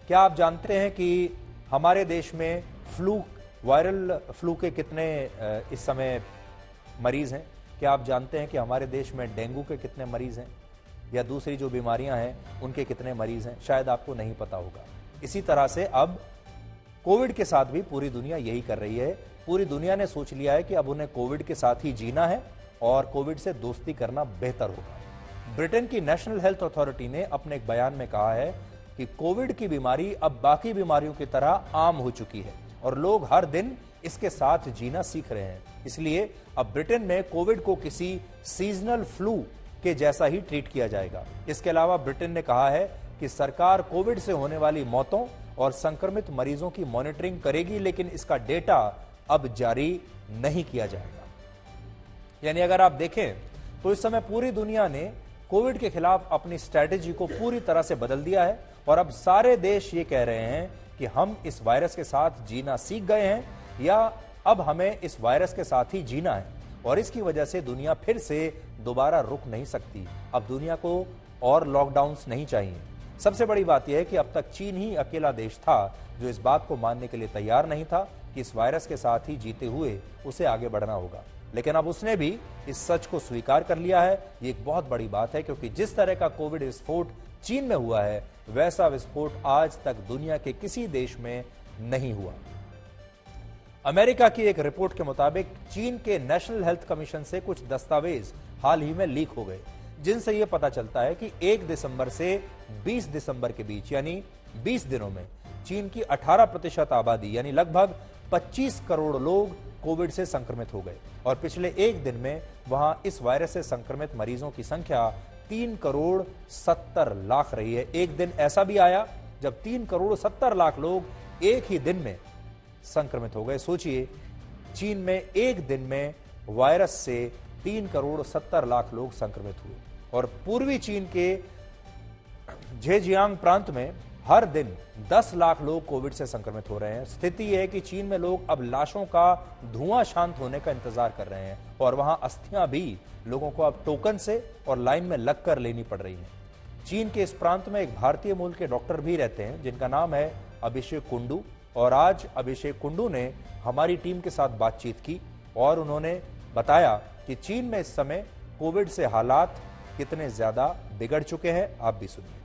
क्या आप जानते हैं कि हमारे देश में वायरल फ्लू के कितने इस समय मरीज हैं? क्या आप जानते हैं कि हमारे देश में डेंगू के कितने मरीज हैं, या दूसरी जो बीमारियां हैं उनके कितने मरीज हैं? शायद आपको नहीं पता होगा। इसी तरह से अब कोविड के साथ भी पूरी दुनिया यही कर रही है। पूरी दुनिया ने सोच लिया है कि अब उन्हें कोविड के साथ ही जीना है और कोविड से दोस्ती करना बेहतर होगा। ब्रिटेन की नेशनल हेल्थ अथॉरिटी ने अपने एक बयान में कहा है कि कोविड की बीमारी अब बाकी बीमारियों की तरह आम हो चुकी है और लोग हर दिन इसके साथ जीना सीख रहे हैं। इसलिए अब ब्रिटेन में कोविड को किसी सीजनल फ्लू के जैसा ही ट्रीट किया जाएगा। इसके अलावा ब्रिटेन ने कहा है कि सरकार कोविड से होने वाली मौतों और संक्रमित मरीजों की मॉनिटरिंग करेगी, लेकिन इसका डेटा अब जारी नहीं किया जाएगा। यानी अगर आप देखें तो इस समय पूरी दुनिया ने कोविड के खिलाफ अपनी स्ट्रैटेजी को पूरी तरह से बदल दिया है और अब सारे देश ये कह रहे हैं कि हम इस वायरस के साथ जीना सीख गए हैं या अब हमें इस वायरस के साथ ही जीना है, और इसकी वजह से दुनिया फिर से दोबारा रुक नहीं सकती। अब दुनिया को और लॉकडाउन्स नहीं चाहिए। सबसे बड़ी बात यह है कि अब तक चीन ही अकेला देश था जो इस बात को मानने के लिए तैयार नहीं था कि इस वायरस के साथ ही जीते हुए उसे आगे बढ़ना होगा, लेकिन अब उसने भी इस सच को स्वीकार कर लिया है। ये एक बहुत बड़ी बात है, क्योंकि जिस तरह का कोविड विस्फोट चीन में हुआ है वैसा विस्फोट आज तक दुनिया के किसी देश में नहीं हुआ। अमेरिका की एक रिपोर्ट के मुताबिक चीन के नेशनल हेल्थ कमीशन से कुछ दस्तावेज हाल ही में लीक हो गए, जिनसे यह पता चलता है कि 1 दिसंबर से 20 दिसंबर के बीच यानी 20 दिनों में चीन की 18% आबादी यानी लगभग 25 करोड़ लोग कोविड से संक्रमित हो गए और पिछले एक दिन में वहां इस वायरस से संक्रमित मरीजों की संख्या 3 करोड़ 70 लाख रही है। एक दिन ऐसा भी आया जब 3 करोड़ 70 लाख लोग एक ही दिन में संक्रमित हो गए। सोचिए, चीन में एक दिन में वायरस से 3 करोड़ 70 लाख लोग संक्रमित हुए और पूर्वी चीन के झेजियांग प्रांत में हर दिन 10 लाख लोग कोविड से संक्रमित हो रहे हैं। स्थिति यह है कि चीन में लोग अब लाशों का धुआं शांत होने का इंतजार कर रहे हैं और वहां अस्थियां भी लोगों को अब टोकन से और लाइन में लगकर लेनी पड़ रही हैं। चीन के इस प्रांत में एक भारतीय मूल के डॉक्टर भी रहते हैं जिनका नाम है अभिषेक कुंडू, और आज अभिषेक कुंडू ने हमारी टीम के साथ बातचीत की और उन्होंने बताया कि चीन में इस समय कोविड से हालात कितने ज्यादा बिगड़ चुके हैं। आप भी सुनिए।